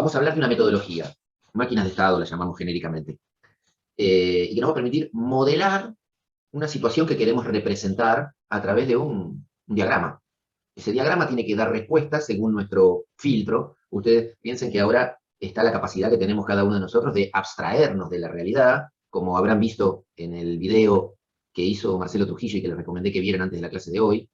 vamos a hablar de una metodología, máquinas de estado la llamamos genéricamente, y que nos va a permitir modelar una situación que queremos representar a través de un diagrama. Ese diagrama tiene que dar respuestas según nuestro filtro. Ustedes piensen que ahora está la capacidad que tenemos cada uno de nosotros de abstraernos de la realidad, como habrán visto en el video que hizo Marcelo Trujillo y que les recomendé que vieran antes de la clase de hoy,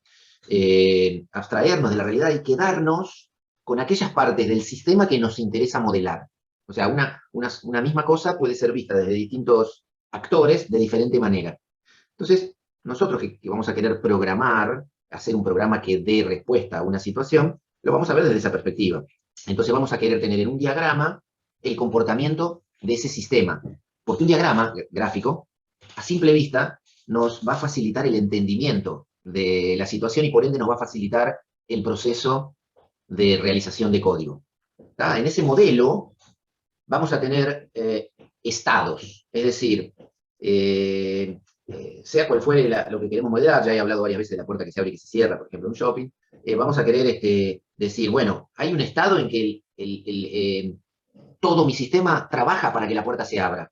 abstraernos de la realidad y quedarnos con aquellas partes del sistema que nos interesa modelar. O sea, una misma cosa puede ser vista desde distintos actores de diferente manera. Entonces, nosotros que vamos a querer programar, hacer un programa que dé respuesta a una situación, lo vamos a ver desde esa perspectiva. Entonces vamos a querer tener en un diagrama el comportamiento de ese sistema. Porque un diagrama gráfico, a simple vista, nos va a facilitar el entendimiento de la situación y por ende nos va a facilitar el proceso de realización de código. ¿Tá? En ese modelo vamos a tener estados, es decir, sea cual fuere lo que queremos modelar, ya he hablado varias veces de la puerta que se abre y que se cierra, por ejemplo, en un shopping, vamos a querer decir, bueno, hay un estado en que todo mi sistema trabaja para que la puerta se abra.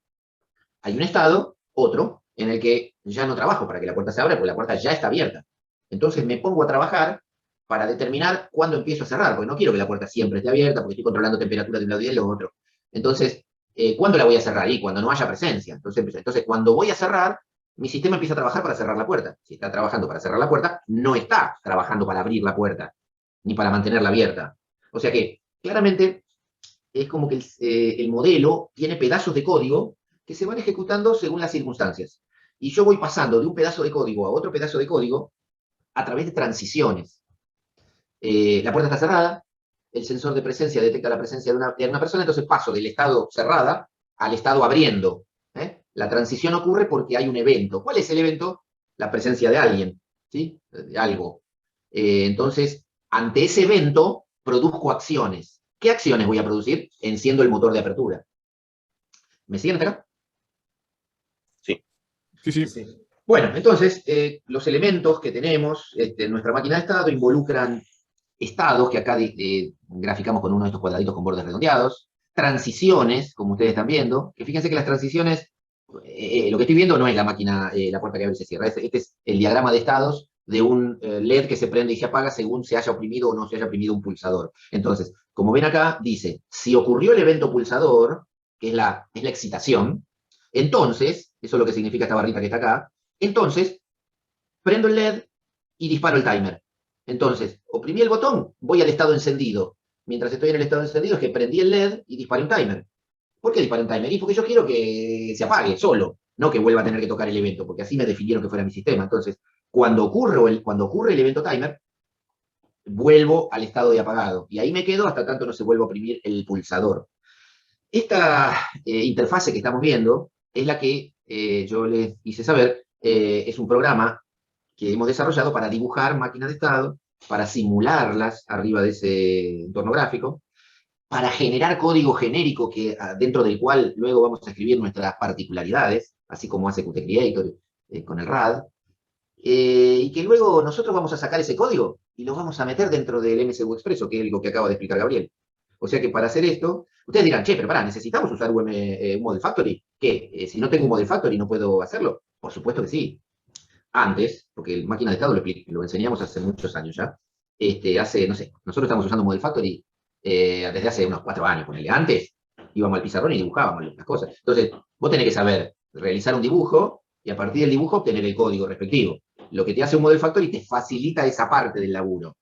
Hay un estado, otro, en el que ya no trabajo para que la puerta se abra porque la puerta ya está abierta. Entonces me pongo a trabajar para determinar cuándo empiezo a cerrar, porque no quiero que la puerta siempre esté abierta, porque estoy controlando temperatura de un lado y del otro. Entonces, ¿cuándo la voy a cerrar? Y cuando no haya presencia. Entonces, cuando voy a cerrar, mi sistema empieza a trabajar para cerrar la puerta. Si está trabajando para cerrar la puerta, no está trabajando para abrir la puerta, ni para mantenerla abierta. O sea que, claramente, es como que el modelo tiene pedazos de código que se van ejecutando según las circunstancias. Y yo voy pasando de un pedazo de código a otro pedazo de código a través de transiciones. La puerta está cerrada, el sensor de presencia detecta la presencia de una persona, entonces paso del estado cerrada al estado abriendo. La transición ocurre porque hay un evento. ¿Cuál es el evento? La presencia de alguien, ¿sí? De algo. Entonces, ante ese evento, produzco acciones. ¿Qué acciones voy a producir? Enciendo el motor de apertura. ¿Me siguen hasta acá? Sí. Sí, sí. Bueno, entonces, los elementos que tenemos en nuestra máquina de estado involucran estados, que acá graficamos con uno de estos cuadraditos con bordes redondeados, transiciones, como ustedes están viendo, que fíjense que las transiciones, lo que estoy viendo no es la máquina, la puerta que abre y se cierra, este es el diagrama de estados de un LED que se prende y se apaga según se haya oprimido o no se haya oprimido un pulsador. Entonces, como ven acá, dice, si ocurrió el evento pulsador, que es la excitación, entonces, eso es lo que significa esta barrita que está acá, entonces, prendo el LED y disparo el timer. Entonces, oprimí el botón, voy al estado encendido. Mientras estoy en el estado encendido es que prendí el LED y disparé un timer. ¿Por qué disparé un timer? Y porque yo quiero que se apague solo, no que vuelva a tener que tocar el evento, porque así me definieron que fuera mi sistema. Entonces, cuando ocurre el evento timer, vuelvo al estado de apagado. Y ahí me quedo hasta tanto no se vuelva a oprimir el pulsador. Esta interfase que estamos viendo es la que yo les hice saber, es un programa que hemos desarrollado para dibujar máquinas de estado, para simularlas arriba de ese entorno gráfico, para generar código genérico dentro del cual luego vamos a escribir nuestras particularidades, así como hace Qt Creator con el RAD, y que luego nosotros vamos a sacar ese código y lo vamos a meter dentro del MSU Expresso, que es lo que acaba de explicar Gabriel. O sea que para hacer esto, ustedes dirán, che, pero pará, ¿necesitamos usar un Model Factory? ¿Qué? Si no tengo un Model Factory, ¿no puedo hacerlo? Por supuesto que sí. Antes, porque el máquina de estado lo enseñamos hace muchos años ya, no sé, nosotros estamos usando Model Factory desde hace unos 4 años, ponele. Antes íbamos al pizarrón y dibujábamos las cosas. Entonces, vos tenés que saber realizar un dibujo y a partir del dibujo obtener el código respectivo. Lo que te hace un Model Factory te facilita esa parte del laburo.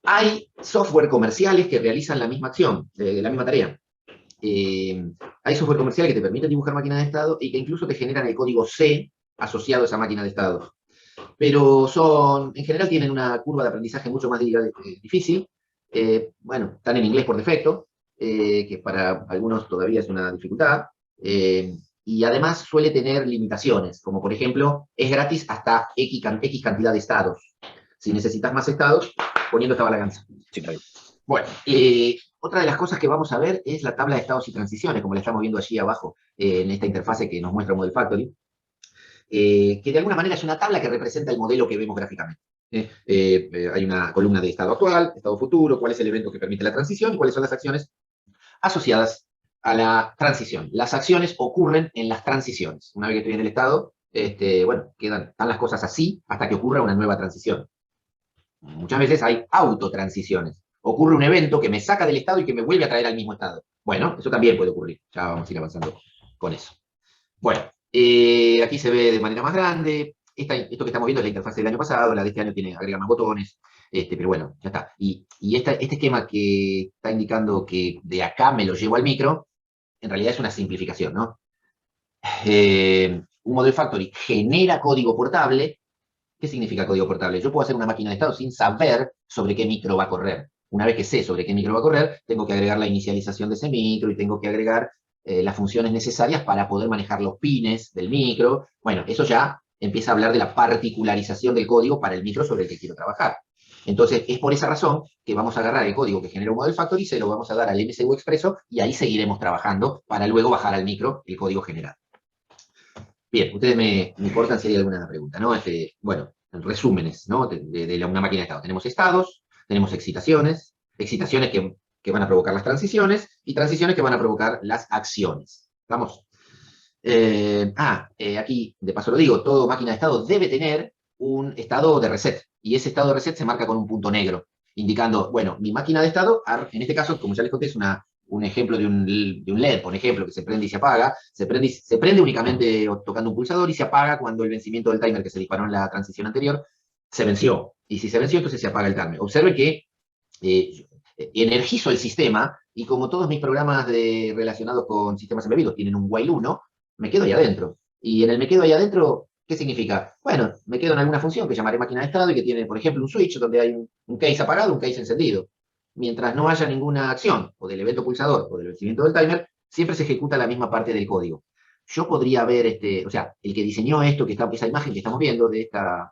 Hay software comerciales que realizan la misma acción, la misma tarea. Hay software comerciales que te permiten dibujar máquinas de estado y que incluso te generan el código C asociado a esa máquina de estado. Pero en general tienen una curva de aprendizaje mucho más difícil. Bueno, están en inglés por defecto, que para algunos todavía es una dificultad. Y además suele tener limitaciones, como por ejemplo, es gratis hasta X cantidad de estados. Si necesitas más estados, poniendo esta balanza. Sí, claro. Bueno, otra de las cosas que vamos a ver es la tabla de estados y transiciones, como la estamos viendo allí abajo, en esta interfase que nos muestra Model Factory, que de alguna manera es una tabla que representa el modelo que vemos gráficamente. Hay una columna de estado actual, estado futuro, cuál es el evento que permite la transición y cuáles son las acciones asociadas a la transición. Las acciones ocurren en las transiciones. Una vez que estoy en el estado, bueno, están las cosas así hasta que ocurra una nueva transición. Muchas veces hay autotransiciones. Ocurre un evento que me saca del estado y que me vuelve a traer al mismo estado. Bueno, eso también puede ocurrir. Ya vamos a ir avanzando con eso. Bueno, aquí se ve de manera más grande. Esto que estamos viendo es la interfaz del año pasado, la de este año agrega más botones, pero bueno, ya está. Y este esquema que está indicando que de acá me lo llevo al micro, en realidad es una simplificación, ¿no? Un Model Factory genera código portable. ¿Qué significa código portable? Yo puedo hacer una máquina de estado sin saber sobre qué micro va a correr. Una vez que sé sobre qué micro va a correr, tengo que agregar la inicialización de ese micro y tengo que agregar las funciones necesarias para poder manejar los pines del micro. Bueno, eso ya empieza a hablar de la particularización del código para el micro sobre el que quiero trabajar. Entonces, es por esa razón que vamos a agarrar el código que genera un Model Factory, se lo vamos a dar al MCU Expresso y ahí seguiremos trabajando para luego bajar al micro el código generado. Bien, ustedes me cortan si hay alguna pregunta, ¿no? Bueno, resúmenes, ¿no? De una máquina de estado. Tenemos estados, tenemos excitaciones que van a provocar las transiciones y transiciones que van a provocar las acciones. ¿Vamos? Aquí, de paso lo digo, toda máquina de estado debe tener un estado de reset. Y ese estado de reset se marca con un punto negro, indicando, bueno, mi máquina de estado, en este caso, como ya les conté, es un ejemplo de un LED, por ejemplo, que se prende y se apaga. Se prende únicamente tocando un pulsador y se apaga cuando el vencimiento del timer que se disparó en la transición anterior se venció. Y si se venció, entonces se apaga el timer. Observe que energizo el sistema y como todos mis programas relacionados con sistemas embebidos tienen un while 1, me quedo ahí adentro. Y en el me quedo ahí adentro, ¿qué significa? Bueno, me quedo en alguna función que llamaré máquina de estado y que tiene, por ejemplo, un switch donde hay un case apagado, un case encendido. Mientras no haya ninguna acción, o del evento pulsador, o del vencimiento del timer, siempre se ejecuta la misma parte del código. Yo podría ver, o sea, el que diseñó esto, esa imagen que estamos viendo de esta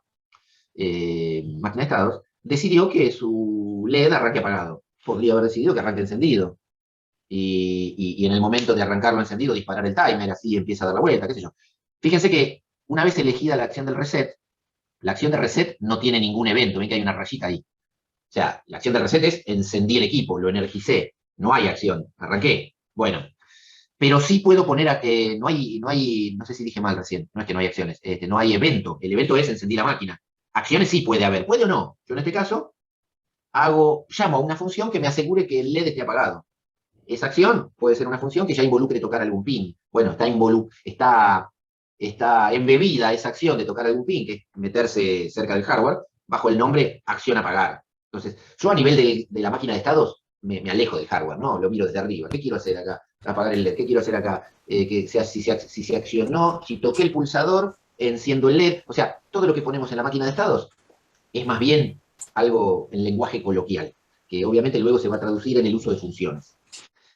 máquina de estados, decidió que su LED arranque apagado. Podría haber decidido que arranque encendido. Y en el momento de arrancarlo encendido, disparar el timer, así empieza a dar la vuelta, qué sé yo. Fíjense que una vez elegida la acción del reset, la acción de reset no tiene ningún evento, ven que hay una rayita ahí. O sea, la acción de reset es encendí el equipo, lo energicé, no hay acción, arranqué. Bueno, pero sí puedo poner, no sé si dije mal recién, no es que no hay acciones, no hay evento, el evento es encendí la máquina. Acciones sí puede haber, puede o no. Yo en este caso llamo a una función que me asegure que el LED esté apagado. Esa acción puede ser una función que ya involucre tocar algún pin. Bueno, está embebida esa acción de tocar algún pin, que es meterse cerca del hardware, bajo el nombre acción apagar. Entonces, yo a nivel de la máquina de estados me alejo del hardware, ¿no? Lo miro desde arriba. ¿Qué quiero hacer acá? Apagar el LED. ¿Qué quiero hacer acá? Si se accionó, si toqué el pulsador, enciendo el LED. O sea, todo lo que ponemos en la máquina de estados es más bien algo en lenguaje coloquial, que obviamente luego se va a traducir en el uso de funciones.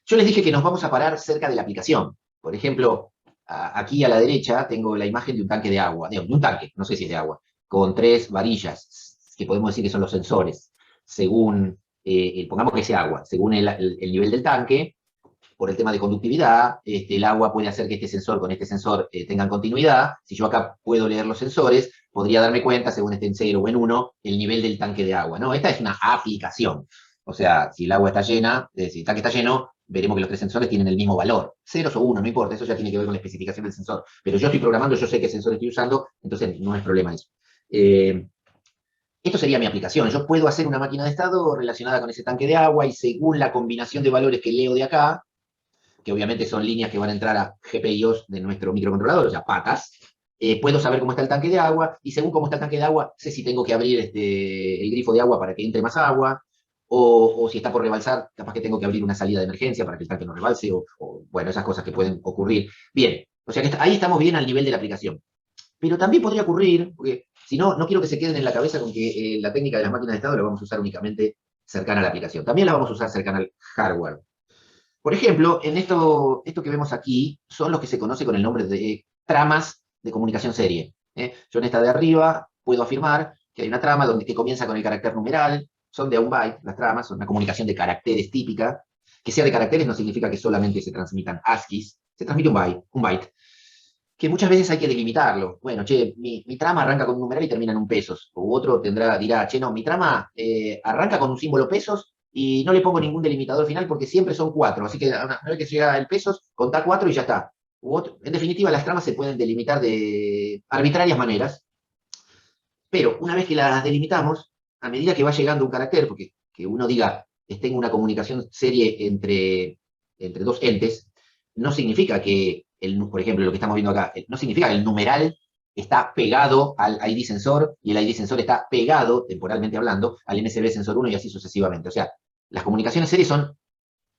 Yo les dije que nos vamos a parar cerca de la aplicación. Por ejemplo, aquí a la derecha tengo la imagen de un tanque de agua, de un tanque, no sé si es de agua, con 3 varillas, que podemos decir que son los sensores, según, pongamos que sea agua, según el nivel del tanque, por el tema de conductividad, el agua puede hacer que este sensor con este sensor tengan continuidad. Si yo acá puedo leer los sensores, podría darme cuenta, según esté en 0 o en 1, el nivel del tanque de agua, ¿no? Esta es una aplicación. O sea, si el agua está llena, si el tanque está lleno, veremos que los 3 sensores tienen el mismo valor. 0 o 1, no importa, eso ya tiene que ver con la especificación del sensor. Pero yo estoy programando, yo sé qué sensor estoy usando, entonces no es problema eso. Esto sería mi aplicación. Yo puedo hacer una máquina de estado relacionada con ese tanque de agua y según la combinación de valores que leo de acá, que obviamente son líneas que van a entrar a GPIOs de nuestro microcontrolador, o sea, patas, puedo saber cómo está el tanque de agua, y según cómo está el tanque de agua, sé si tengo que abrir el grifo de agua para que entre más agua, o si está por rebalsar, capaz que tengo que abrir una salida de emergencia para que el tanque no rebalse, bueno, esas cosas que pueden ocurrir. Bien, o sea que ahí estamos bien al nivel de la aplicación. Pero también podría ocurrir, porque si no, no quiero que se queden en la cabeza con que la técnica de las máquinas de estado la vamos a usar únicamente cercana a la aplicación. También la vamos a usar cercana al hardware. Por ejemplo, en esto que vemos aquí son los que se conoce con el nombre de tramas de comunicación serie. Yo en esta de arriba puedo afirmar que hay una trama que comienza con el carácter numeral, son de a un byte, las tramas, son una comunicación de caracteres típica. Que sea de caracteres no significa que solamente se transmitan ASCIIs, se transmite un byte. que muchas veces hay que delimitarlo. Bueno, che, mi trama arranca con un numeral y termina en un pesos. O otro dirá, che, no, mi trama arranca con un símbolo pesos y no le pongo ningún delimitador final porque siempre son 4. Así que una vez que llega el pesos, contá 4 y ya está. En definitiva, las tramas se pueden delimitar de arbitrarias maneras, pero una vez que las delimitamos, a medida que va llegando un carácter, porque que uno diga, tengo una comunicación serie entre dos entes, no significa que, por ejemplo, lo que estamos viendo acá, no significa que el numeral está pegado al ID sensor y el ID sensor está pegado, temporalmente hablando, al MSB sensor 1 y así sucesivamente. O sea, las comunicaciones series son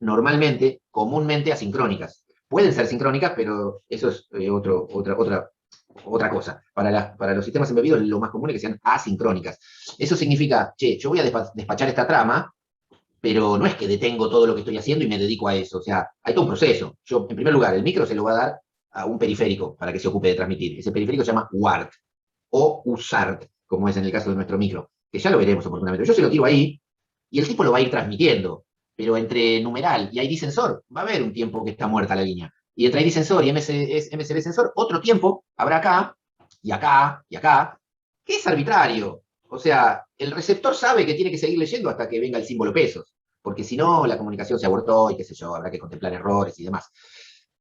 normalmente, comúnmente asincrónicas. Pueden ser sincrónicas, pero eso es otra cosa. Para los sistemas embebidos lo más común es que sean asincrónicas. Eso significa, che, yo voy a despachar esta trama, pero no es que detengo todo lo que estoy haciendo y me dedico a eso. O sea, hay todo un proceso. Yo, en primer lugar, el micro se lo va a dar a un periférico para que se ocupe de transmitir. Ese periférico se llama UART o USART, como es en el caso de nuestro micro, que ya lo veremos oportunamente. Yo se lo tiro ahí y el tipo lo va a ir transmitiendo, pero entre numeral y ID sensor va a haber un tiempo que está muerta la línea. Y entre ID sensor y MSB sensor, otro tiempo habrá acá, y acá, y acá, que es arbitrario. O sea, el receptor sabe que tiene que seguir leyendo hasta que venga el símbolo pesos, porque si no, la comunicación se abortó y qué sé yo, habrá que contemplar errores y demás.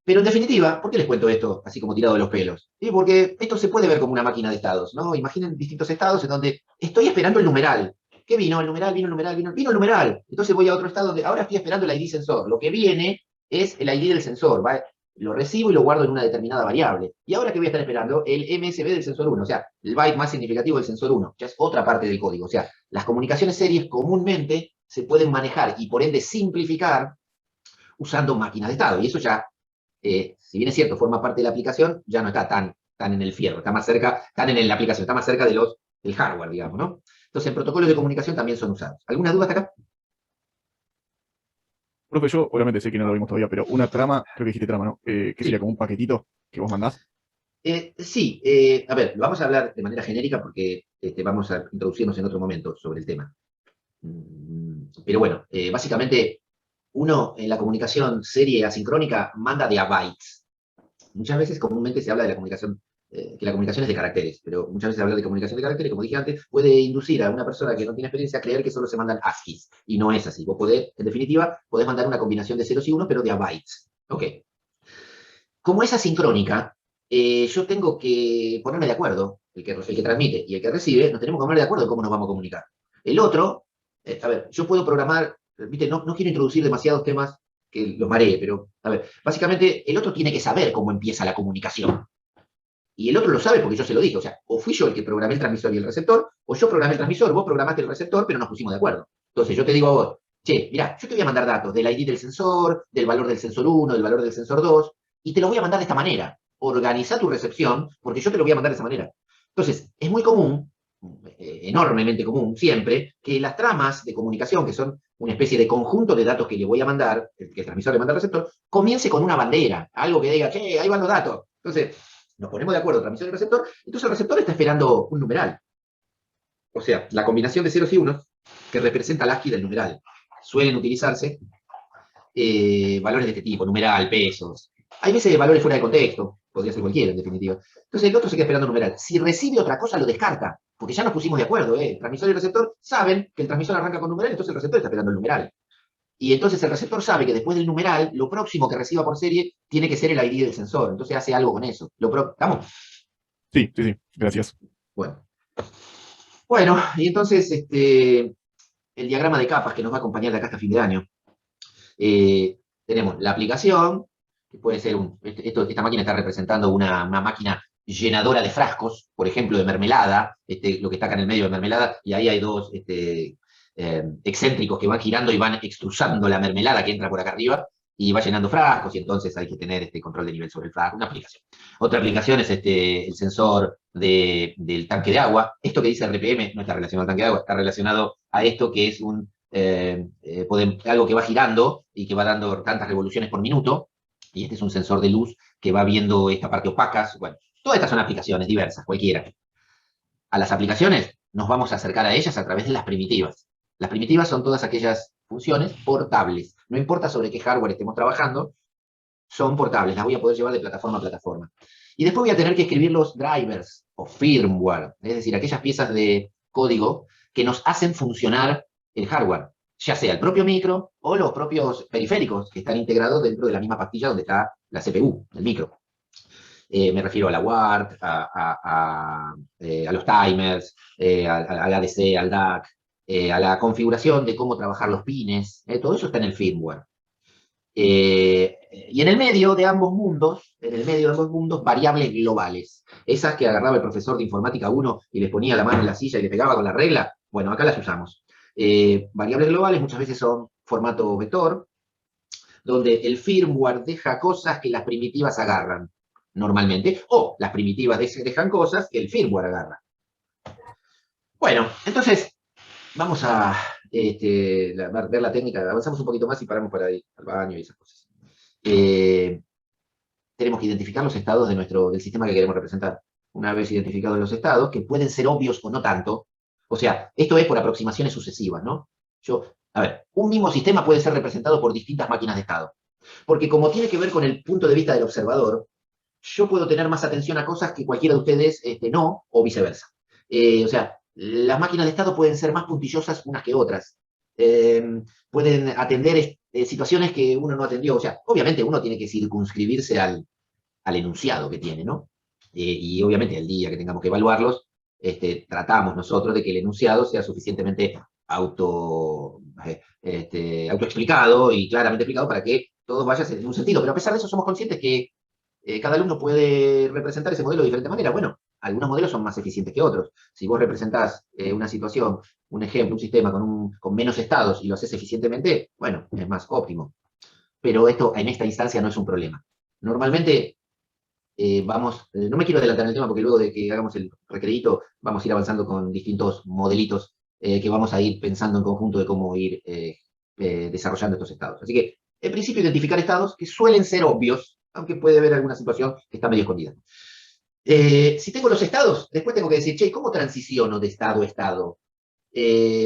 Pero en definitiva, ¿por qué les cuento esto así como tirado de los pelos? ¿Sí? Porque esto se puede ver como una máquina de estados, ¿no? Imaginen distintos estados en donde estoy esperando el numeral. ¿Qué vino? El numeral, vino el numeral, vino el numeral. Entonces voy a otro estado donde ahora estoy esperando el ID sensor. Lo que viene es el ID del sensor, ¿va? Lo recibo y lo guardo en una determinada variable. ¿Y ahora qué voy a estar esperando? El MSB del sensor 1, o sea, el byte más significativo del sensor 1. Ya es otra parte del código. O sea, las comunicaciones series comúnmente se pueden manejar y por ende simplificar usando máquinas de estado. Y eso ya si bien es cierto, forma parte de la aplicación, ya no está tan en el fierro, está más cerca, tan en la aplicación, está más cerca del hardware, digamos, ¿no? Entonces, protocolos de comunicación también son usados. ¿Alguna duda hasta acá? Profe, yo obviamente sé que no lo vimos todavía, pero una trama, creo que dijiste trama, ¿no? ¿Qué sería Sí. como un paquetito que vos mandás? Sí, a ver, lo vamos a hablar de manera genérica porque vamos a introducirnos en otro momento sobre el tema. Pero bueno, básicamente uno en la comunicación serie asincrónica manda de a bytes. Muchas veces comúnmente se habla de la comunicación, que la comunicación es de caracteres, pero muchas veces se habla de comunicación de caracteres, como dije antes, puede inducir a una persona que no tiene experiencia a creer que solo se mandan ASCIIs, y no es así. Vos podés, en definitiva, podés mandar una combinación de ceros y unos, pero de a bytes. Ok. Como es asincrónica, yo tengo que ponerme de acuerdo, el que transmite y el que recibe, nos tenemos que poner de acuerdo en cómo nos vamos a comunicar. El otro, a ver, yo puedo programar, viste, no quiero introducir demasiados temas que los maree, pero, a ver, básicamente el otro tiene que saber cómo empieza la comunicación. Y el otro lo sabe porque yo se lo dije. O sea, o fui yo el que programé el transmisor y el receptor, o yo programé el transmisor, vos programaste el receptor, pero nos pusimos de acuerdo. Entonces yo te digo a vos, che, mirá, yo te voy a mandar datos del ID del sensor, del valor del sensor 1, del valor del sensor 2, y te lo voy a mandar de esta manera. Organiza tu recepción, porque yo te lo voy a mandar de esa manera. Entonces, es muy común, enormemente común, siempre, que las tramas de comunicación, que son una especie de conjunto de datos que le voy a mandar, que el transmisor le manda al receptor, comience con una bandera, algo que diga, che, ahí van los datos. Entonces, nos ponemos de acuerdo, transmisión y receptor, entonces el receptor está esperando un numeral. O sea, la combinación de ceros y unos que representa el ASCII del numeral. Suelen utilizarse valores de este tipo, numeral, pesos. Hay veces valores fuera de contexto, podría ser cualquiera en definitiva. Entonces el otro se queda esperando un numeral. Si recibe otra cosa, lo descarta, porque ya nos pusimos de acuerdo. El transmisor y el receptor saben que el transmisor arranca con numeral, entonces el receptor está esperando el numeral. Y entonces el receptor sabe que después del numeral, lo próximo que reciba por serie tiene que ser el ID del sensor. Entonces hace algo con eso. ¿Estamos? Sí, sí, sí, gracias. Bueno, y entonces el diagrama de capas que nos va a acompañar de acá hasta fin de año. Tenemos la aplicación, que puede ser esta máquina está representando una máquina llenadora de frascos, por ejemplo, de mermelada, lo que está acá en el medio de mermelada, y ahí hay dos excéntricos que van girando y van extrusando la mermelada que entra por acá arriba, y va llenando frascos, y entonces hay que tener control de nivel sobre el frasco, una aplicación. Otra aplicación es el sensor del tanque de agua. Esto que dice RPM no está relacionado al tanque de agua, está relacionado a esto que es algo que va girando y que va dando tantas revoluciones por minuto, y este es un sensor de luz que va viendo esta parte opacas. Bueno, todas estas son aplicaciones diversas, cualquiera. A las aplicaciones nos vamos a acercar a ellas a través de las primitivas. Las primitivas son todas aquellas funciones portables. No importa sobre qué hardware estemos trabajando, son portables, las voy a poder llevar de plataforma a plataforma. Y después voy a tener que escribir los drivers o firmware, es decir, aquellas piezas de código que nos hacen funcionar el hardware, ya sea el propio micro o los propios periféricos que están integrados dentro de la misma pastilla donde está la CPU, el micro. Me refiero a la WART, a los timers, al ADC, al DAC, a la configuración de cómo trabajar los pines, todo eso está en el firmware. Y en el medio de ambos mundos, variables globales. Esas que agarraba el profesor de informática 1 y les ponía la mano en la silla y le pegaba con la regla, bueno, acá las usamos. Variables globales muchas veces son formato vector, donde el firmware deja cosas que las primitivas agarran, normalmente, o las primitivas dejan cosas que el firmware agarra. Bueno, entonces, vamos a ver la técnica, avanzamos un poquito más y paramos para ir al baño y esas cosas. Tenemos que identificar los estados del sistema que queremos representar. Una vez identificados los estados, que pueden ser obvios o no tanto, o sea, esto es por aproximaciones sucesivas, ¿no? A ver, un mismo sistema puede ser representado por distintas máquinas de estado, porque como tiene que ver con el punto de vista del observador, yo puedo tener más atención a cosas que cualquiera de ustedes no, o viceversa. O sea, las máquinas de estado pueden ser más puntillosas unas que otras. Pueden atender situaciones que uno no atendió. O sea, obviamente uno tiene que circunscribirse al enunciado que tiene, ¿no? Y obviamente el día que tengamos que evaluarlos, tratamos nosotros de que el enunciado sea suficientemente autoexplicado y claramente explicado para que todo vaya en un sentido. Pero a pesar de eso somos conscientes que cada alumno puede representar ese modelo de diferente manera. Bueno, algunos modelos son más eficientes que otros. Si vos representás una situación, un ejemplo, un sistema con menos estados y lo haces eficientemente, bueno, es más óptimo. Pero esto en esta instancia no es un problema. Normalmente no me quiero adelantar en el tema porque luego de que hagamos el recrédito vamos a ir avanzando con distintos modelitos que vamos a ir pensando en conjunto de cómo ir desarrollando estos estados. Así que, en principio, identificar estados que suelen ser obvios, aunque puede haber alguna situación que está medio escondida. Si tengo los estados, después tengo que decir, che, ¿cómo transiciono de estado a estado?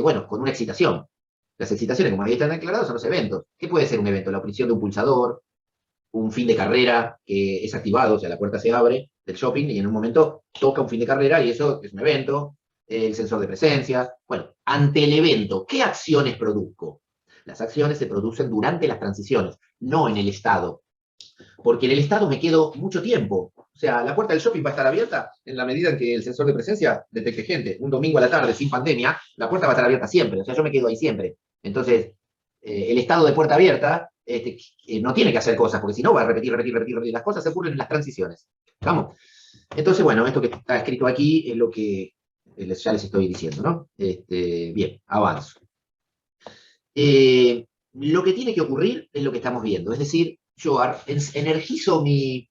Bueno, con una excitación. Las excitaciones, como ahí están declaradas, son los eventos. ¿Qué puede ser un evento? La obtención de un pulsador, un fin de carrera que es activado, o sea, la puerta se abre del shopping y en un momento toca un fin de carrera y eso es un evento, el sensor de presencia. Bueno, ante el evento, ¿qué acciones produzco? Las acciones se producen durante las transiciones, no en el estado. Porque en el estado me quedo mucho tiempo. O sea, la puerta del shopping va a estar abierta en la medida en que el sensor de presencia detecte gente. Un domingo a la tarde, sin pandemia, la puerta va a estar abierta siempre. O sea, yo me quedo ahí siempre. Entonces, el estado de puerta abierta no tiene que hacer cosas, porque si no va a repetir. Las cosas se ocurren en las transiciones. ¿Vamos? Entonces, bueno, esto que está escrito aquí es lo que ya les estoy diciendo, ¿no? Bien, avanzo. Lo que tiene que ocurrir es lo que estamos viendo. Es decir, yo energizo mi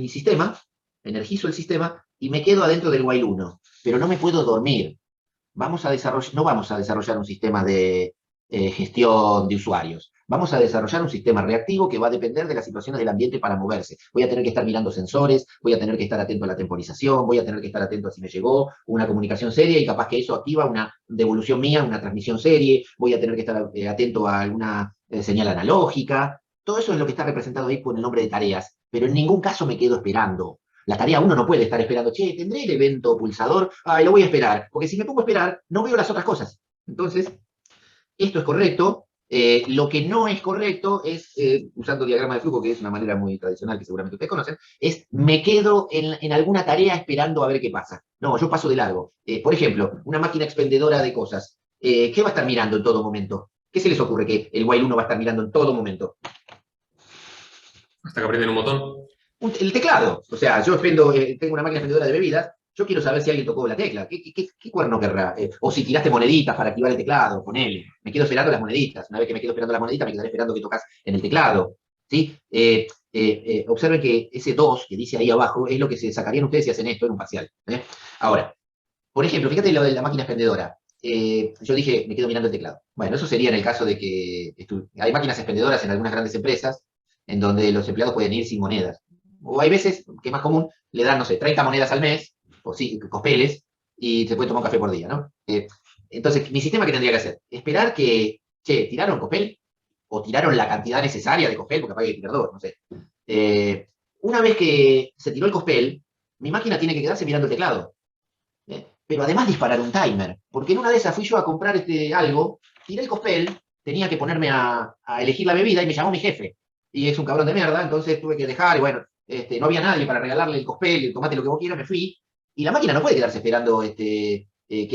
sistema, energizo el sistema y me quedo adentro del while 1, pero no me puedo dormir. No vamos a desarrollar un sistema de gestión de usuarios. Vamos a desarrollar un sistema reactivo que va a depender de las situaciones del ambiente para moverse. Voy a tener que estar mirando sensores, voy a tener que estar atento a la temporización, voy a tener que estar atento a si me llegó una comunicación serie y capaz que eso activa una devolución mía, una transmisión serie, voy a tener que estar atento a alguna señal analógica. Todo eso es lo que está representado ahí por el nombre de tareas, pero en ningún caso me quedo esperando. La tarea 1 no puede estar esperando, che, ¿tendré el evento pulsador? Lo voy a esperar, porque si me pongo a esperar, no veo las otras cosas. Entonces, esto es correcto. Lo que no es correcto es, usando diagrama de flujo, que es una manera muy tradicional que seguramente ustedes conocen, es me quedo en alguna tarea esperando a ver qué pasa. No, yo paso de largo. Por ejemplo, una máquina expendedora de cosas. ¿Qué va a estar mirando en todo momento? ¿Qué se les ocurre que el while 1 va a estar mirando en todo momento? Hasta que aprieten un botón. El teclado. O sea, yo tengo una máquina expendedora de bebidas, yo quiero saber si alguien tocó la tecla. ¿Qué cuerno querrá? O si tiraste moneditas para activar el teclado, ponele. Me quedo esperando las moneditas. Una vez que me quedo esperando las moneditas, me quedaré esperando que tocas en el teclado. ¿Sí? Observen que ese 2 que dice ahí abajo es lo que se sacarían ustedes si hacen esto en un parcial. Ahora, por ejemplo, fíjate lo de la máquina expendedora. Yo dije, me quedo mirando el teclado. Bueno, eso sería en el caso de que hay máquinas expendedoras en algunas grandes empresas en donde los empleados pueden ir sin monedas. O hay veces, que es más común, le dan, no sé, 30 monedas al mes, o sí, cospeles, y se puede tomar un café por día, ¿no? Entonces, mi sistema, ¿qué tendría que hacer? Esperar que, che, ¿tiraron cospel? ¿O tiraron la cantidad necesaria de cospel? Porque capaz hay que tirar dos, no sé. una vez que se tiró el cospel, mi máquina tiene que quedarse mirando el teclado. Pero además disparar un timer, porque en una de esas fui yo a comprar algo, tiré el cospel, tenía que ponerme a elegir la bebida y me llamó mi jefe. Y es un cabrón de mierda, entonces tuve que dejar, y bueno, no había nadie para regalarle el cospel, el tomate, lo que vos quieras, me fui. Y la máquina no puede quedarse esperando que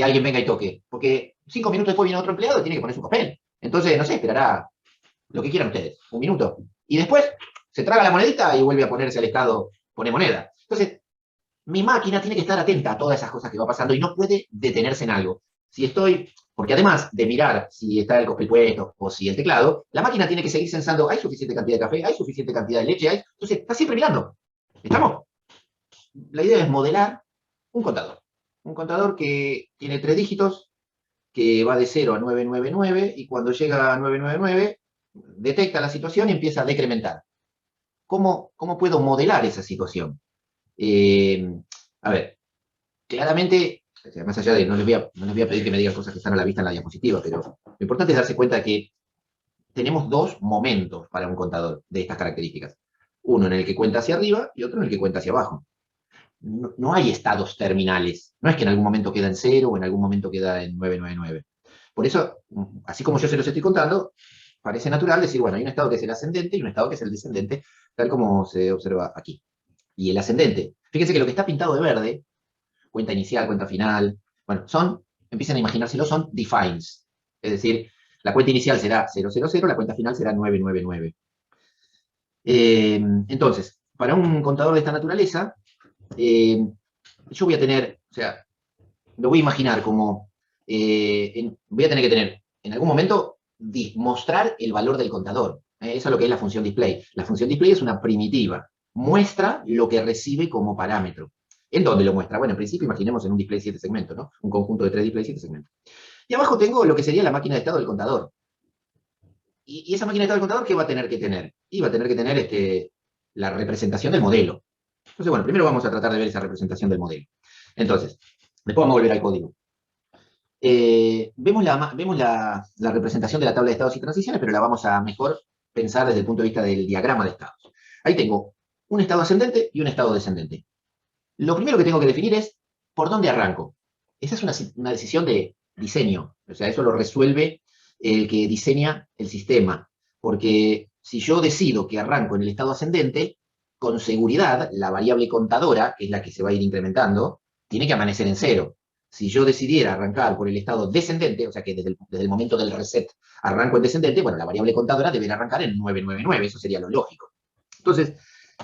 alguien venga y toque, porque 5 minutos después viene otro empleado y tiene que poner su cospel. Entonces, no sé, esperará lo que quieran ustedes, 1 minuto. Y después se traga la monedita y vuelve a ponerse al estado, pone moneda. Entonces, mi máquina tiene que estar atenta a todas esas cosas que va pasando y no puede detenerse en algo. Si estoy, porque además de mirar si está el cospel puesto o si el teclado, la máquina tiene que seguir pensando, hay suficiente cantidad de café, hay suficiente cantidad de leche, entonces está siempre mirando. ¿Estamos? La idea es modelar un contador. Un contador que tiene 3 dígitos, que va de 0 a 999 y cuando llega a 999 detecta la situación y empieza a decrementar. ¿Cómo puedo modelar esa situación? A ver, claramente, o sea, más allá de, no les voy a pedir que me digan cosas que están a la vista en la diapositiva, pero lo importante es darse cuenta de que tenemos 2 momentos para un contador de estas características. Uno en el que cuenta hacia arriba y otro en el que cuenta hacia abajo. No hay estados terminales. No es que en algún momento queda en 0 o en algún momento queda en 999. Por eso, así como yo se los estoy contando, parece natural decir, bueno, hay un estado que es el ascendente y un estado que es el descendente, tal como se observa aquí. Y el ascendente, fíjense que lo que está pintado de verde, cuenta inicial, cuenta final, bueno, empiezan a imaginárselo, son defines. Es decir, la cuenta inicial será 000, la cuenta final será 999. Entonces, para un contador de esta naturaleza, yo voy a tener, o sea, lo voy a imaginar como, voy a tener que tener, en algún momento, mostrar el valor del contador. Eso es lo que es la función display. La función display es una primitiva. Muestra lo que recibe como parámetro. ¿En dónde lo muestra? Bueno, en principio imaginemos en un display 7 segmentos, ¿no? Un conjunto de 3 displays 7 segmentos. Y abajo tengo lo que sería la máquina de estado del contador. Y esa máquina de estado del contador, ¿qué va a tener que tener? Y va a tener que tener la representación del modelo. Entonces, bueno, primero vamos a tratar de ver esa representación del modelo. Entonces, después vamos a volver al código. Vemos la representación de la tabla de estados y transiciones, pero la vamos a mejor pensar desde el punto de vista del diagrama de estados. Ahí tengo un estado ascendente y un estado descendente. Lo primero que tengo que definir es por dónde arranco. Esa es una decisión de diseño. O sea, eso lo resuelve el que diseña el sistema. Porque si yo decido que arranco en el estado ascendente, con seguridad, la variable contadora, que es la que se va a ir incrementando, tiene que amanecer en 0. Si yo decidiera arrancar por el estado descendente, o sea que desde el momento del reset arranco en descendente, bueno, la variable contadora debería arrancar en 999, eso sería lo lógico. Entonces,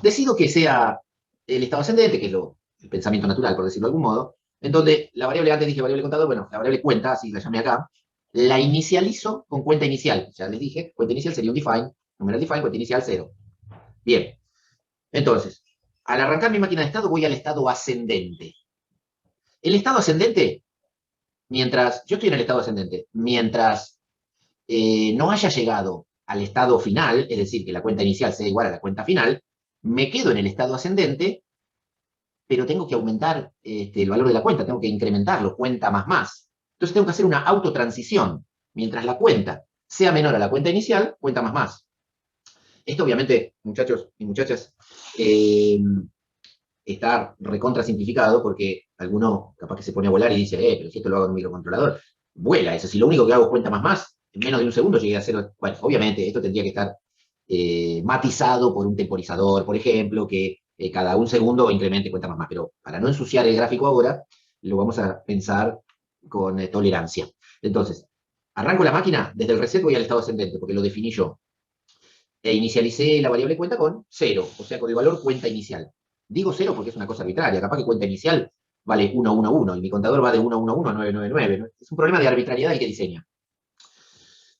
decido que sea el estado ascendente, que es el pensamiento natural, por decirlo de algún modo, en donde la variable, antes dije variable contador, bueno, la variable cuenta, así la llamé acá, la inicializo con cuenta inicial. Ya les dije, cuenta inicial sería un define, numeral define, cuenta inicial 0. Bien, entonces, al arrancar mi máquina de estado, voy al estado ascendente. El estado ascendente, yo estoy en el estado ascendente, mientras no haya llegado al estado final, es decir, que la cuenta inicial sea igual a la cuenta final, me quedo en el estado ascendente, pero tengo que aumentar el valor de la cuenta, tengo que incrementarlo, cuenta más. Entonces tengo que hacer una autotransición. Mientras la cuenta sea menor a la cuenta inicial, cuenta más. Esto obviamente, muchachos y muchachas, está recontra simplificado porque alguno capaz que se pone a volar y dice, pero si esto lo hago en un microcontrolador, vuela eso. Si lo único que hago es cuenta más, en menos de un segundo llegué a hacer, bueno, obviamente esto tendría que estar matizado por un temporizador, por ejemplo, que cada un segundo incremente cuenta más, pero para no ensuciar el gráfico ahora, lo vamos a pensar con tolerancia. Entonces, arranco la máquina, desde el reset voy al estado ascendente, porque lo definí yo. E inicialicé la variable cuenta con 0, o sea, con el valor cuenta inicial. Digo 0 porque es una cosa arbitraria, capaz que cuenta inicial vale 1, 1, 1, y mi contador va de 1, 1, 1 a 999, ¿no? Es un problema de arbitrariedad y que diseña.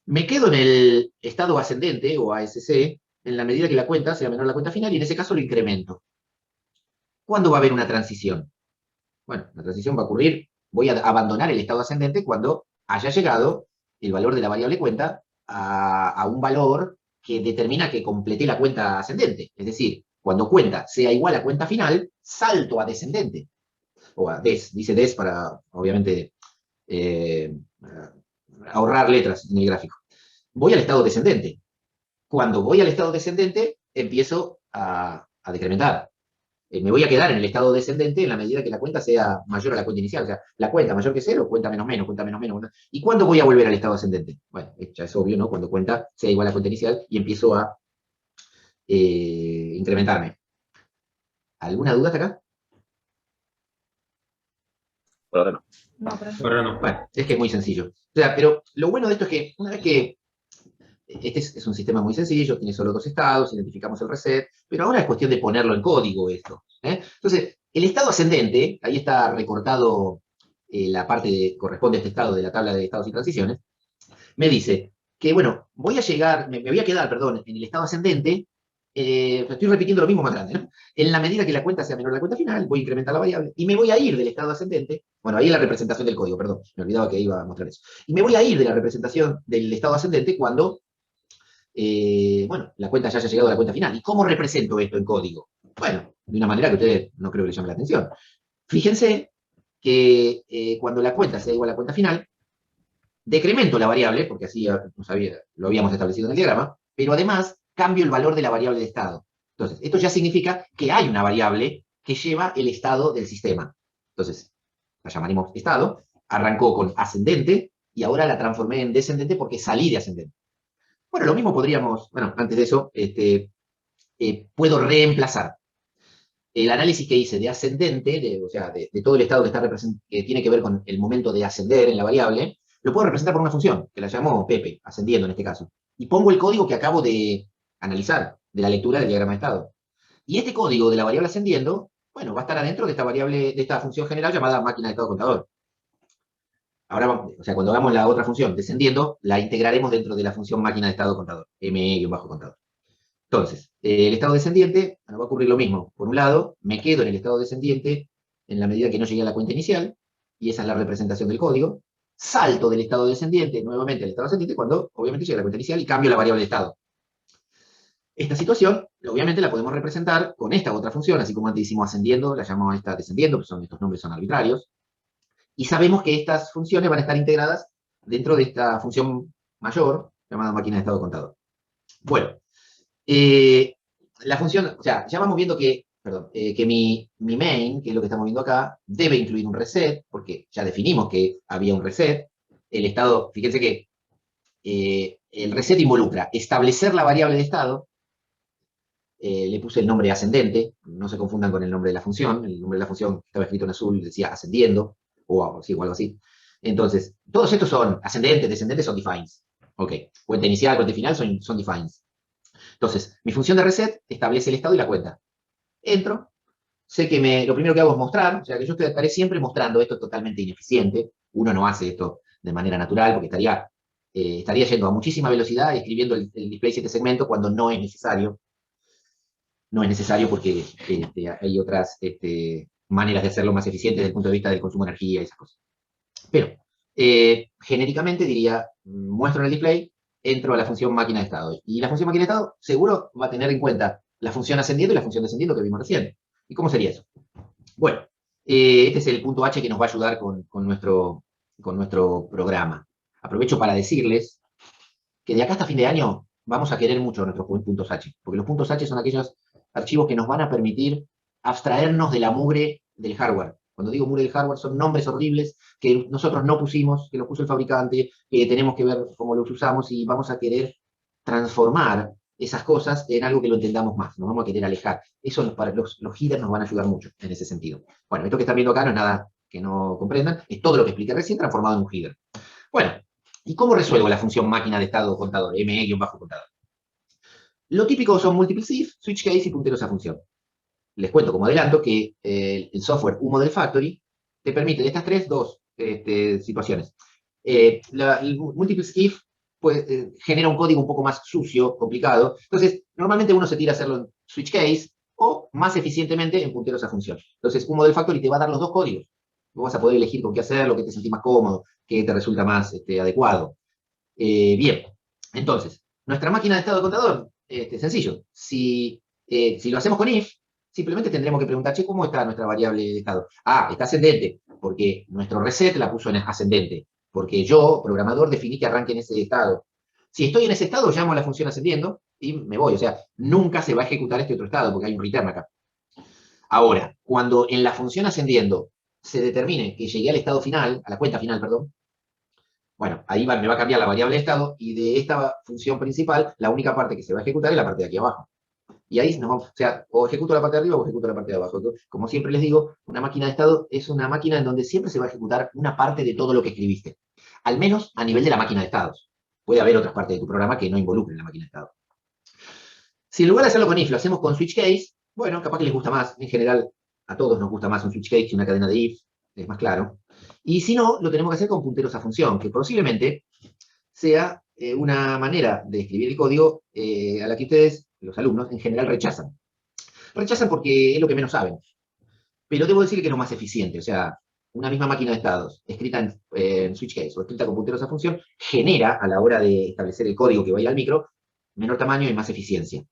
Me quedo en el estado ascendente, o ASC, en la medida que la cuenta sea menor a la cuenta final, y en ese caso lo incremento. ¿Cuándo va a haber una transición? Bueno, la transición va a ocurrir, voy a abandonar el estado ascendente cuando haya llegado el valor de la variable cuenta a un valor que determina que completé la cuenta ascendente. Es decir, cuando cuenta sea igual a cuenta final, salto a descendente. O a des, dice des para, obviamente, ahorrar letras en el gráfico. Voy al estado descendente. Cuando voy al estado descendente, empiezo a a decrementar. Me voy a quedar en el estado descendente en la medida que la cuenta sea mayor a la cuenta inicial. O sea, la cuenta mayor que cero, cuenta menos menos, cuenta menos menos. ¿Y cuándo voy a volver al estado ascendente? Bueno, ya es obvio, ¿no? Cuando cuenta sea igual a la cuenta inicial y empiezo a incrementarme. ¿Alguna duda hasta acá? Por ahora no. No, pero Ahora no. Bueno, es que es muy sencillo. O sea, pero lo bueno de esto es que una vez que este es un sistema muy sencillo, tiene solo dos estados, identificamos el reset, pero ahora es cuestión de ponerlo en código esto. Entonces, el estado ascendente, ahí está recortado la parte que corresponde a este estado de la tabla de estados y transiciones, me dice que, bueno, voy a llegar, me voy a quedar, perdón, en el estado ascendente, estoy repitiendo lo mismo más grande, ¿no? En la medida que la cuenta sea menor a la cuenta final, voy a incrementar la variable, y me voy a ir del estado ascendente, bueno, ahí es la representación del código, perdón, me olvidaba que iba a mostrar eso, y me voy a ir de la representación del estado ascendente cuando bueno, la cuenta ya haya llegado a la cuenta final. ¿Y cómo represento esto en código? Bueno, de una manera que a ustedes no creo que les llame la atención. Fíjense que cuando la cuenta sea igual a la cuenta final, decremento la variable, porque así lo habíamos establecido en el diagrama, pero además cambio el valor de la variable de estado. Entonces, esto ya significa que hay una variable que lleva el estado del sistema. Entonces, la llamaremos estado, arrancó con ascendente, y ahora la transformé en descendente porque salí de ascendente. Bueno, lo mismo podríamos, bueno, antes de eso, puedo reemplazar el análisis que hice de ascendente, o sea, de todo el estado que tiene que ver con el momento de ascender en la variable, lo puedo representar por una función, que la llamo Pepe, ascendiendo en este caso. Y pongo el código que acabo de analizar, de la lectura del diagrama de estado. Y este código de la variable ascendiendo, bueno, va a estar adentro de esta variable, de esta función general llamada máquina de estado contador. Ahora, o sea, cuando hagamos la otra función descendiendo, la integraremos dentro de la función máquina de estado contador, ME-contador. Entonces, el estado descendiente, bueno, va a ocurrir lo mismo. Por un lado, me quedo en el estado descendiente en la medida que no llegue a la cuenta inicial, y esa es la representación del código. Salto del estado descendiente nuevamente al estado ascendente cuando, obviamente, llegue a la cuenta inicial y cambio la variable de estado. Esta situación, obviamente, la podemos representar con esta otra función, así como antes hicimos ascendiendo, la llamamos esta descendiendo, pues estos nombres son arbitrarios. Y sabemos que estas funciones van a estar integradas dentro de esta función mayor, llamada máquina de estado contador. Bueno, la función, o sea, ya vamos viendo que, perdón, que mi main, que es lo que estamos viendo acá, debe incluir un reset, porque ya definimos que había un reset. El estado, fíjense que el reset involucra establecer la variable de estado, le puse el nombre ascendente, no se confundan con el nombre de la función, el nombre de la función estaba escrito en azul, decía ascendiendo, o algo así. Entonces, todos estos son ascendentes, descendentes son defines. Ok, cuenta inicial, cuenta final son defines. Entonces, mi función de reset establece el estado y la cuenta. Entro, sé que lo primero que hago es mostrar, o sea que yo estaré siempre mostrando, esto es totalmente ineficiente, uno no hace esto de manera natural porque estaría yendo a muchísima velocidad y escribiendo el display 7 segmentos cuando no es necesario. No es necesario porque hay otras maneras de hacerlo más eficientes desde el punto de vista del consumo de energía y esas cosas. Pero, genéricamente diría, muestro en el display, entro a la función máquina de estado. Y la función máquina de estado seguro va a tener en cuenta la función ascendiendo y la función descendiendo que vimos recién. ¿Y cómo sería eso? Bueno, este es el punto H que nos va a ayudar con nuestro programa. Aprovecho para decirles que de acá hasta fin de año vamos a querer mucho nuestros puntos H, porque los puntos H son aquellos archivos que nos van a permitir abstraernos de la mugre del hardware. Cuando digo mugre del hardware son nombres horribles que nosotros no pusimos, que los puso el fabricante, que tenemos que ver cómo los usamos y vamos a querer transformar esas cosas en algo que lo entendamos más, nos vamos a querer alejar. Eso para los headers nos van a ayudar mucho en ese sentido. Bueno, esto que están viendo acá no es nada que no comprendan, es todo lo que expliqué recién transformado en un header. Bueno, ¿y cómo resuelvo la función máquina de estado contador, ME-contador? Lo típico son múltiples if, switch case y punteros a función. Les cuento como adelanto que el software U-Model Factory te permite de estas dos situaciones. El múltiples if pues, genera un código un poco más sucio, complicado. Entonces, normalmente uno se tira a hacerlo en switch case o más eficientemente en punteros a función. Entonces, U-Model Factory te va a dar los dos códigos. Vos vas a poder elegir con qué hacerlo, qué te sentís más cómodo, qué te resulta más adecuado. Bien, entonces, nuestra máquina de estado de contador, sencillo. Si lo hacemos con if, simplemente tendremos que preguntar, che, ¿cómo está nuestra variable de estado? Ah, está ascendente, porque nuestro reset la puso en ascendente, porque yo, programador, definí que arranque en ese estado. Si estoy en ese estado, llamo a la función ascendiendo, y me voy. O sea, nunca se va a ejecutar este otro estado porque hay un return acá. Ahora, cuando en la función ascendiendo se determine que llegué al estado final, a la cuenta final, perdón, bueno, ahí me va a cambiar la variable de estado y de esta función principal, la única parte que se va a ejecutar es la parte de aquí abajo. Y ahí nos vamos, o sea, o ejecuto la parte de arriba o ejecuto la parte de abajo. Entonces, como siempre les digo, una máquina de estado es una máquina en donde siempre se va a ejecutar una parte de todo lo que escribiste. Al menos a nivel de la máquina de estados. Puede haber otras partes de tu programa que no involucren la máquina de estados. Si en lugar de hacerlo con if lo hacemos con switch case, bueno, capaz que les gusta más. En general, a todos nos gusta más un switch case que una cadena de if, es más claro. Y si no, lo tenemos que hacer con punteros a función, que posiblemente sea una manera de escribir el código a la que ustedes, los alumnos, en general rechazan. Rechazan porque es lo que menos saben. Pero debo decir que es lo más eficiente. O sea, una misma máquina de estados, escrita en switch case o escrita con punteros a función, genera, a la hora de establecer el código que vaya al micro, menor tamaño y más eficiencia.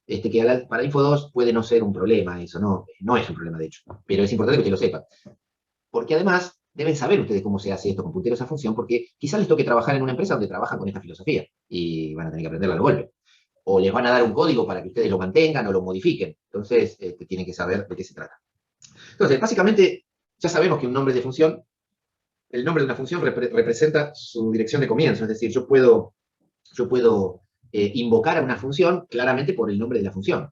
Que para Info 2 puede no ser un problema, eso no es un problema de hecho, pero es importante que usted lo sepa. Porque además, deben saber ustedes cómo se hace esto con punteros a función, porque quizás les toque trabajar en una empresa donde trabajan con esta filosofía, y van a tener que aprenderla al golpe. O les van a dar un código para que ustedes lo mantengan o lo modifiquen. Entonces, tienen que saber de qué se trata. Entonces, básicamente, ya sabemos que un nombre de función, el nombre de una función representa su dirección de comienzo, es decir, yo puedo invocar a una función claramente por el nombre de la función.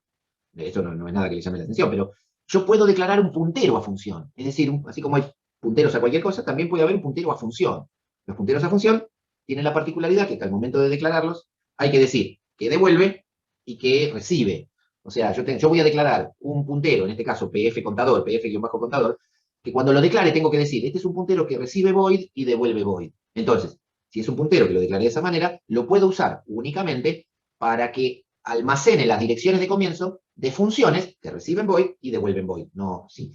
Esto no es nada que le llame la atención, pero yo puedo declarar un puntero a función. Es decir, así como hay punteros a cualquier cosa, también puede haber un puntero a función. Los punteros a función tienen la particularidad que al momento de declararlos hay que decir que devuelve y que recibe. O sea, yo voy a declarar un puntero, en este caso pf contador, pf-contador, que cuando lo declare tengo que decir, este es un puntero que recibe void y devuelve void. Entonces, si es un puntero que lo declaré de esa manera, lo puedo usar únicamente para que almacene las direcciones de comienzo de funciones que reciben void y devuelven void. No, si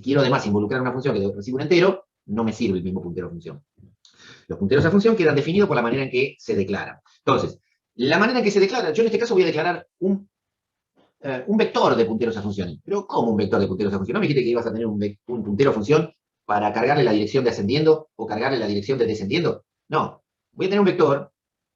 quiero además involucrar una función que recibe un entero, no me sirve el mismo puntero a función. Los punteros a función quedan definidos por la manera en que se declaran. Entonces, la manera en que se declara, yo en este caso voy a declarar un vector de punteros a función. Pero ¿cómo un vector de punteros a función? ¿No me dijiste que ibas a tener un puntero a función para cargarle la dirección de ascendiendo o cargarle la dirección de descendiendo? No, voy a tener un vector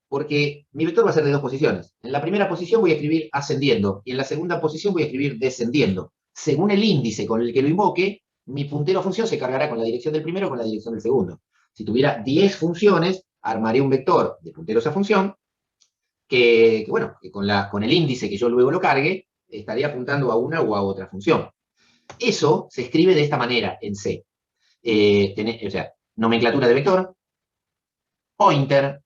porque mi vector va a ser de dos posiciones. En la primera posición voy a escribir ascendiendo y en la segunda posición voy a escribir descendiendo. Según el índice con el que lo invoque, mi puntero a función se cargará con la dirección del primero o con la dirección del segundo. Si tuviera 10 funciones, armaré un vector de punteros a función que con el índice que yo luego lo cargue, estaría apuntando a una o a otra función. Eso se escribe de esta manera en C. O sea, nomenclatura de vector, pointer,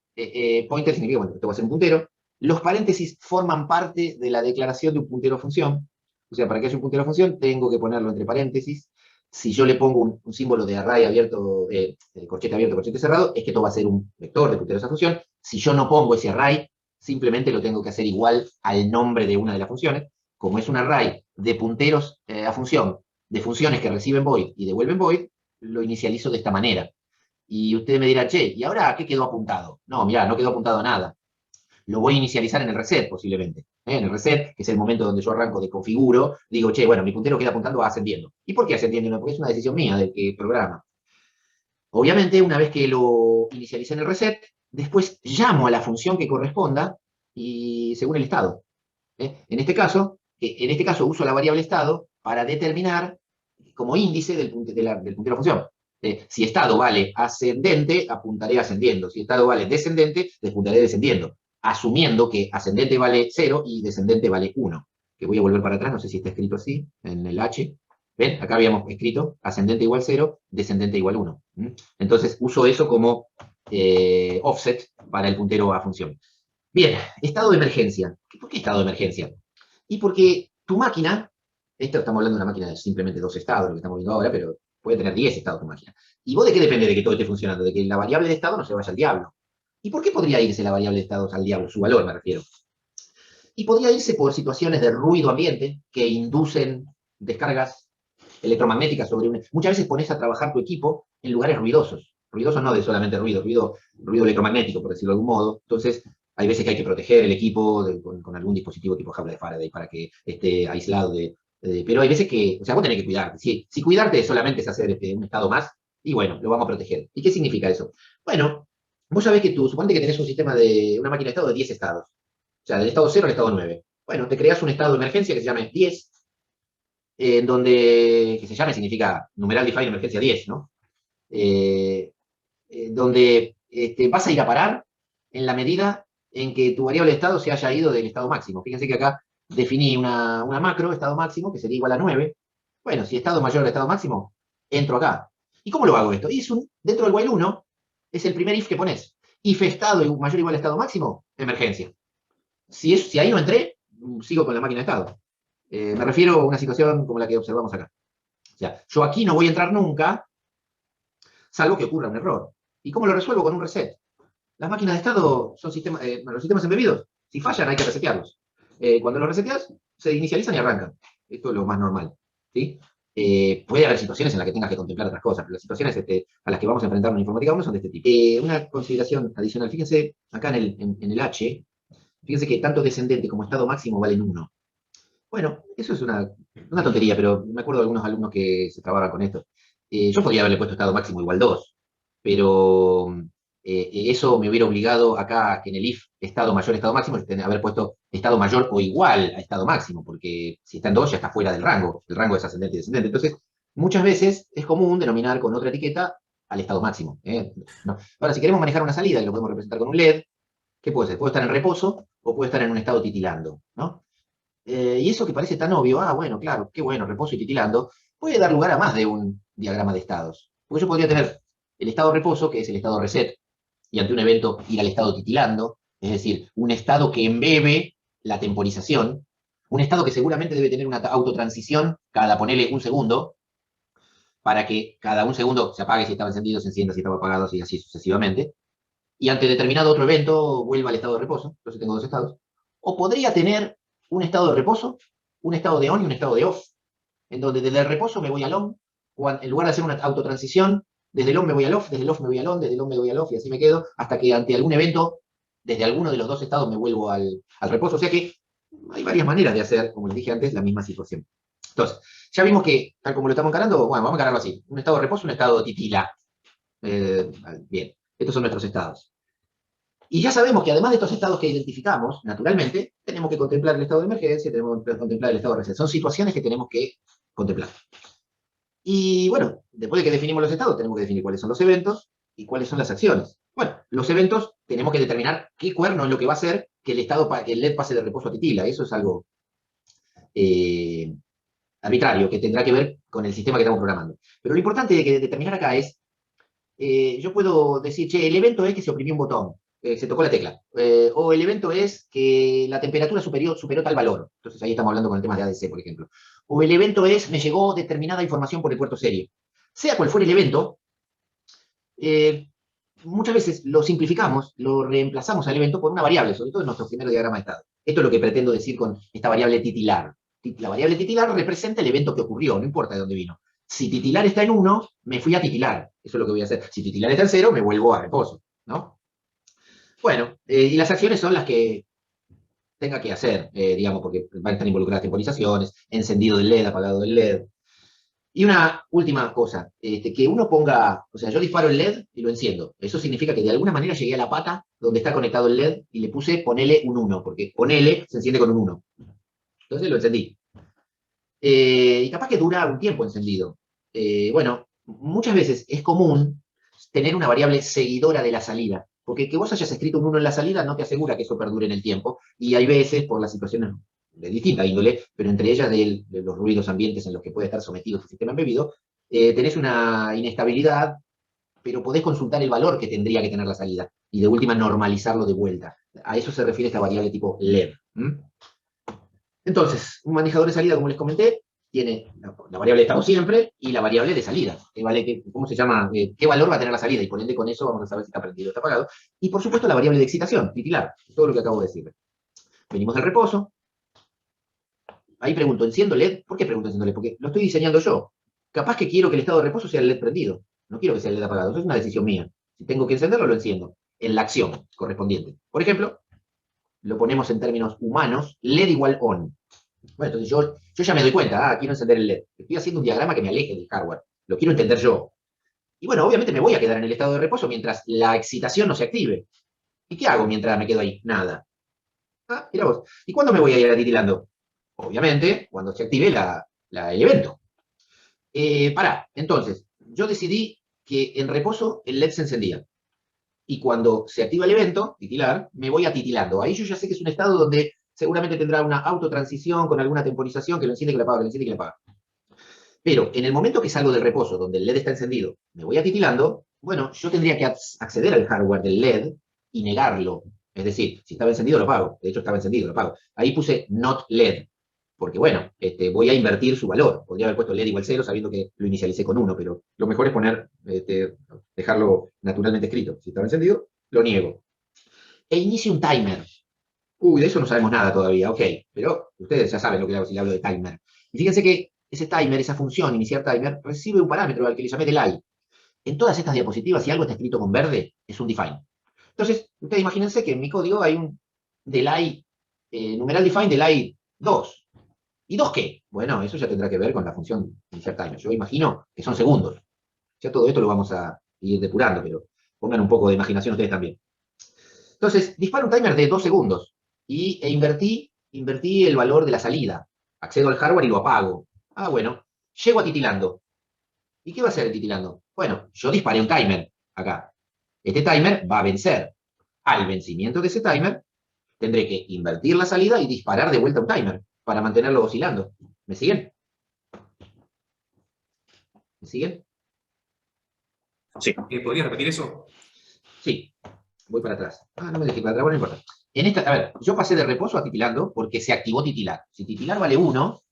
pointer significa, bueno, esto va a ser un puntero. Los paréntesis forman parte de la declaración de un puntero a función. O sea, para que haya un puntero a función, tengo que ponerlo entre paréntesis. Si yo le pongo un símbolo de array abierto, corchete abierto, corchete cerrado, es que esto va a ser un vector de punteros a función. Si yo no pongo ese array, simplemente lo tengo que hacer igual al nombre de una de las funciones. Como es un array de punteros a función, de funciones que reciben void y devuelven void, lo inicializo de esta manera. Y usted me dirá, che, ¿y ahora qué quedó apuntado? No, mirá, no quedó apuntado nada. Lo voy a inicializar en el reset, posiblemente. En el reset, que es el momento donde yo arranco de configuro, digo, che, bueno, mi puntero queda apuntando a ascendiendo. ¿Y por qué ascendiendo? Porque es una decisión mía del que programa. Obviamente, una vez que lo inicialicé en el reset, después llamo a la función que corresponda y según el estado. En este caso uso la variable estado para determinar como índice del puntero a función. Si estado vale ascendente, apuntaré ascendiendo. Si estado vale descendente, despuntaré descendiendo. Asumiendo que ascendente vale 0 y descendente vale 1. Que voy a volver para atrás, no sé si está escrito así, en el H. ¿Ven? Acá habíamos escrito ascendente igual 0, descendente igual 1. Entonces uso eso como offset para el puntero a función. Bien, estado de emergencia. ¿Por qué estado de emergencia? Y porque tu máquina, esto estamos hablando de una máquina de simplemente 2 estados, lo que estamos viendo ahora, pero puede tener 10 estados tu máquina. ¿Y vos de qué depende de que todo esté funcionando? De que la variable de estado no se vaya al diablo. ¿Y por qué podría irse la variable de estado al diablo? Su valor, me refiero. Y podría irse por situaciones de ruido ambiente que inducen descargas electromagnéticas sobre un... Muchas veces pones a trabajar tu equipo en lugares ruidosos. Ruidosos no de solamente ruido electromagnético, por decirlo de algún modo. Entonces, hay veces que hay que proteger el equipo con algún dispositivo tipo jaula de Faraday para que esté aislado pero hay veces que, o sea, vos tenés que cuidarte. Si cuidarte solamente es hacer un estado más, y bueno, lo vamos a proteger. ¿Y qué significa eso? Bueno, vos sabés que suponete que tenés un sistema de una máquina de estado de 10 estados. sea, del estado 0 al estado 9. Bueno, te creas un estado de emergencia que se llame 10, en donde, que se llame significa numeral define emergencia 10, ¿no? Donde vas a ir a parar en la medida en que tu variable de estado se haya ido del estado máximo. Fíjense que acá definí una macro, estado máximo, que sería igual a 9. Bueno, si estado mayor al estado máximo, entro acá. ¿Y cómo lo hago esto? Y dentro del while 1, es el primer if que pones. If estado mayor o igual a estado máximo, emergencia. Si ahí no entré, sigo con la máquina de estado. Me refiero a una situación como la que observamos acá. O sea, yo aquí no voy a entrar nunca, salvo que ocurra un error. ¿Y cómo lo resuelvo? Con un reset. Las máquinas de estado son los sistemas embebidos. Si fallan, hay que resetearlos. Cuando los reseteas, se inicializan y arrancan. Esto es lo más normal. ¿Sí? Puede haber situaciones en las que tengas que contemplar otras cosas, pero las situaciones a las que vamos a enfrentar en informática 1 son de este tipo. Una consideración adicional. Fíjense acá en el H, fíjense que tanto descendente como estado máximo valen 1. Bueno, eso es una tontería, pero me acuerdo de algunos alumnos que se trababan con esto. Yo podría haberle puesto estado máximo igual 2, pero eso me hubiera obligado acá que en el if estado mayor, estado máximo, haber puesto estado mayor o igual a estado máximo, porque si está en 2 ya está fuera del rango. El rango es ascendente y descendente. Entonces, muchas veces es común denominar con otra etiqueta al estado máximo. No. Ahora, si queremos manejar una salida y lo podemos representar con un LED, ¿qué puede ser? Puede estar en reposo o puede estar en un estado titilando, ¿no? Y eso que parece tan obvio, bueno, claro, qué bueno, reposo y titilando, puede dar lugar a más de un diagrama de estados. Porque yo podría tener el estado reposo, que es el estado reset, y ante un evento ir al estado titilando, es decir, un estado que embebe la temporización, un estado que seguramente debe tener una autotransición cada, ponele, un segundo, para que cada un segundo se apague si estaba encendido, se encienda si estaba apagado, y así sucesivamente, y ante determinado otro evento vuelva al estado de reposo. Entonces tengo dos estados. O podría tener un estado de reposo, un estado de on y un estado de off, en donde desde el reposo me voy al on, o en lugar de hacer una autotransición, desde el on me voy al off, desde el off me voy al on, desde el on me voy al off, y así me quedo, hasta que ante algún evento, desde alguno de los dos estados me vuelvo al reposo. O sea que hay varias maneras de hacer, como les dije antes, la misma situación. Entonces, ya vimos que, tal como lo estamos encarando, bueno, vamos a encararlo así. Un estado de reposo, un estado titila. Bien, estos son nuestros estados. Y ya sabemos que además de estos estados que identificamos, naturalmente, tenemos que contemplar el estado de emergencia, tenemos que contemplar el estado de reset. Son situaciones que tenemos que contemplar. Y bueno, después de que definimos los estados, tenemos que definir cuáles son los eventos y cuáles son las acciones. Bueno, los eventos tenemos que determinar qué cuerno es lo que va a hacer que el LED pase de reposo a titila. Eso es algo arbitrario, que tendrá que ver con el sistema que estamos programando. Pero lo importante de determinar acá es, yo puedo decir, che, el evento es que se oprimió un botón, se tocó la tecla, o el evento es que la temperatura superó tal valor. Entonces ahí estamos hablando con el tema de ADC, por ejemplo. O el evento es, me llegó determinada información por el puerto serie. Sea cual fuera el evento, muchas veces lo simplificamos, lo reemplazamos al evento por una variable, sobre todo en nuestro primer diagrama de estado. Esto es lo que pretendo decir con esta variable titilar. La variable titilar representa el evento que ocurrió, no importa de dónde vino. Si titilar está en 1, me fui a titilar. Eso es lo que voy a hacer. Si titilar está en 0, me vuelvo a reposo, ¿no? Bueno, y las acciones son las que tenga que hacer, digamos, porque van a estar involucradas temporizaciones, encendido del LED, apagado del LED. Y una última cosa, que uno ponga, o sea, yo disparo el LED y lo enciendo. Eso significa que de alguna manera llegué a la pata donde está conectado el LED y le puse ponele un 1, porque ponele se enciende con un 1. Entonces lo encendí. Y capaz que dura un tiempo encendido. Bueno, muchas veces es común tener una variable seguidora de la salida, porque que vos hayas escrito un 1 en la salida no te asegura que eso perdure en el tiempo, y hay veces, por las situaciones de distinta índole, pero entre ellas de los ruidos ambientes en los que puede estar sometido tu sistema embebido, tenés una inestabilidad, pero podés consultar el valor que tendría que tener la salida, y de última normalizarlo de vuelta. A eso se refiere esta variable tipo LED. Entonces, un manejador de salida, como les comenté, tiene la variable de estado siempre y la variable de salida. ¿Cómo se llama? ¿Qué valor va a tener la salida? Y por ende con eso vamos a saber si está prendido o está apagado. Y por supuesto la variable de excitación, titilar, todo lo que acabo de decirle. Venimos del reposo. Ahí pregunto, ¿enciendo LED? ¿Por qué pregunto enciendo LED? Porque lo estoy diseñando yo. Capaz que quiero que el estado de reposo sea el LED prendido. No quiero que sea el LED apagado. Eso es una decisión mía. Si tengo que encenderlo, lo enciendo. En la acción correspondiente. Por ejemplo, lo ponemos en términos humanos, LED igual on. Bueno, entonces yo ya me doy cuenta, quiero encender el LED. Estoy haciendo un diagrama que me aleje del hardware. Lo quiero entender yo. Y bueno, obviamente me voy a quedar en el estado de reposo mientras la excitación no se active. ¿Y qué hago mientras me quedo ahí? Nada. Ah, mira vos. ¿Y cuándo me voy a ir a titilando? Obviamente, cuando se active el evento. Entonces, yo decidí que en reposo el LED se encendía. Y cuando se activa el evento, titilar, me voy a titilando. Ahí yo ya sé que es un estado donde seguramente tendrá una autotransición con alguna temporización que lo enciende, que lo apaga, que lo enciende, que lo apaga. Pero en el momento que salgo del reposo, donde el LED está encendido, me voy a titilando, bueno, yo tendría que acceder al hardware del LED y negarlo. Es decir, si estaba encendido, lo apago. De hecho, estaba encendido, lo apago. Ahí puse not LED, porque bueno, voy a invertir su valor. Podría haber puesto LED igual 0, sabiendo que lo inicialicé con 1, pero lo mejor es poner, dejarlo naturalmente escrito. Si estaba encendido, lo niego. E inicio un timer. Uy, de eso no sabemos nada todavía, ok. Pero ustedes ya saben lo que hago si le hablo de timer. Y fíjense que ese timer, esa función, iniciar timer, recibe un parámetro al que le llamé delay. En todas estas diapositivas, si algo está escrito con verde, es un define. Entonces, ustedes imagínense que en mi código hay un delay, numeral define delay 2. ¿Y 2 qué? Bueno, eso ya tendrá que ver con la función iniciar timer. Yo imagino que son segundos. Ya todo esto lo vamos a ir depurando, pero pongan un poco de imaginación ustedes también. Entonces, disparo un timer de 2 segundos e invertí el valor de la salida. Accedo al hardware y lo apago. Ah, bueno, llego a titilando. ¿Y qué va a hacer el titilando? Bueno, yo disparé un timer acá. Este timer va a vencer. Al vencimiento de ese timer, tendré que invertir la salida y disparar de vuelta un timer para mantenerlo oscilando. ¿Me siguen? ¿Me siguen? Sí. ¿Podrías repetir eso? Sí. Voy para atrás. Ah, no me dejé para atrás, bueno, no importa. A ver, yo pasé de reposo a titilando porque se activó titilar. Si titilar vale 1,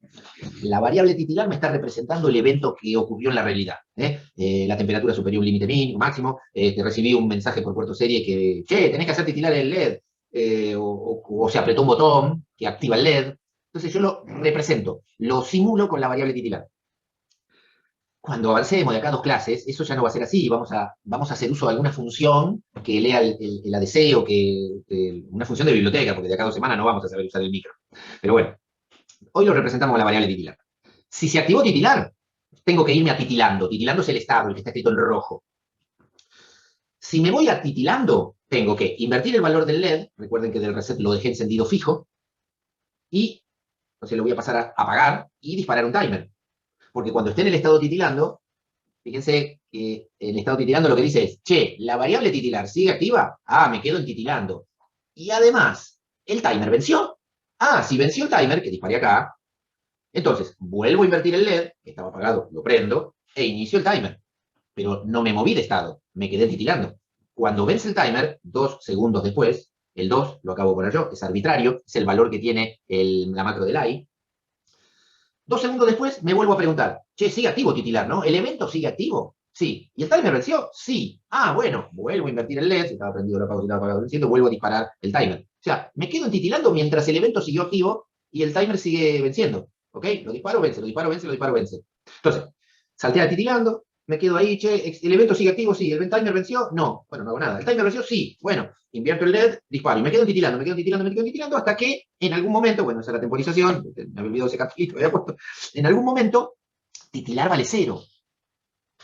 la variable titilar me está representando el evento que ocurrió en la realidad. La temperatura superior a un límite mínimo, máximo, te recibí un mensaje por puerto serie que, che, tenés que hacer titilar el LED, o se apretó un botón que activa el LED. Entonces yo lo represento, lo simulo con la variable titilar. Cuando avancemos de acá a 2 clases, eso ya no va a ser así. Vamos a hacer uso de alguna función que lea el ADC o una función de biblioteca, porque de acá a 2 semanas no vamos a saber usar el micro. Pero bueno, hoy lo representamos con la variable titilar. Si se activó titilar, tengo que irme a titilando. Titilando es el estado, el que está escrito en rojo. Si me voy a titilando, tengo que invertir el valor del LED. Recuerden que del reset lo dejé encendido fijo. Y entonces lo voy a pasar a apagar y disparar un timer. Porque cuando esté en el estado titilando, fíjense que el estado titilando lo que dice es, che, la variable titilar sigue activa. Ah, me quedo en titilando. Y además, ¿el timer venció? Ah, si venció el timer, que disparé acá, entonces vuelvo a invertir el LED, que estaba apagado, lo prendo, e inicio el timer. Pero no me moví de estado, me quedé titilando. Cuando vence el timer, 2 segundos después, el 2 lo acabo de poner yo, es arbitrario, es el valor que tiene la macro delay. 2 segundos después me vuelvo a preguntar, che, sigue activo titilar, ¿no? ¿El evento sigue activo? Sí. ¿Y el timer venció? Sí. Ah, bueno, vuelvo a invertir el LED, si estaba prendido, lo apago, si estaba apagado, venciendo, vuelvo a disparar el timer. O sea, me quedo titilando mientras el evento siguió activo y el timer sigue venciendo. ¿Ok? Lo disparo, vence, lo disparo, vence, lo disparo, vence. Entonces, saltea titilando, me quedo ahí, che, ¿el evento sigue activo? Sí. ¿El timer venció? No. Bueno, no hago nada. ¿El timer venció? Sí. Bueno, invierto el LED, disparo y me quedo titilando, me quedo titilando, me quedo titilando hasta que en algún momento, bueno, esa es la temporización, me había olvidado ese capítulo que había puesto, en algún momento, titilar vale 0.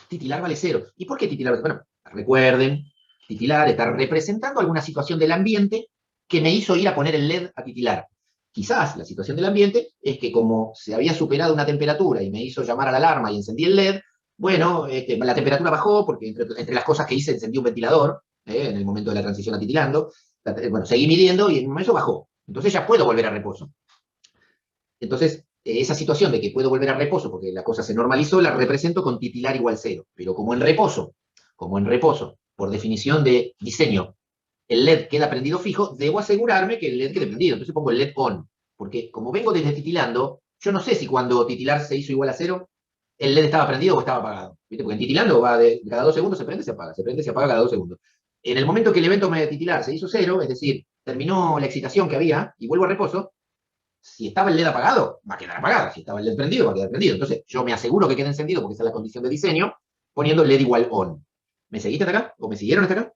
Titilar vale 0. ¿Y por qué titilar vale 0? Bueno, recuerden, titilar está representando alguna situación del ambiente que me hizo ir a poner el LED a titilar. Quizás la situación del ambiente es que como se había superado una temperatura y me hizo llamar a la alarma y encendí el LED, bueno, la temperatura bajó porque entre las cosas que hice encendí un ventilador en el momento de la transición a titilando. Bueno, seguí midiendo y en un momento bajó. Entonces ya puedo volver a reposo. Entonces, esa situación de que puedo volver a reposo porque la cosa se normalizó, la represento con titilar igual 0. Pero como en reposo, por definición de diseño, el LED queda prendido fijo, debo asegurarme que el LED quede prendido. Entonces pongo el LED on. Porque como vengo desde titilando, yo no sé si cuando titilar se hizo igual a 0, el LED estaba prendido o estaba apagado. ¿Viste? Porque en titilando va de cada 2 segundos se prende, se apaga, se prende, se apaga cada 2 segundos. En el momento que el evento de titilar se hizo 0, es decir, terminó la excitación que había y vuelvo a reposo, si estaba el LED apagado, va a quedar apagado. Si estaba el LED prendido, va a quedar prendido. Entonces, yo me aseguro que quede encendido, porque esa es la condición de diseño, poniendo LED igual on. ¿Me seguiste hasta acá? ¿O me siguieron hasta acá?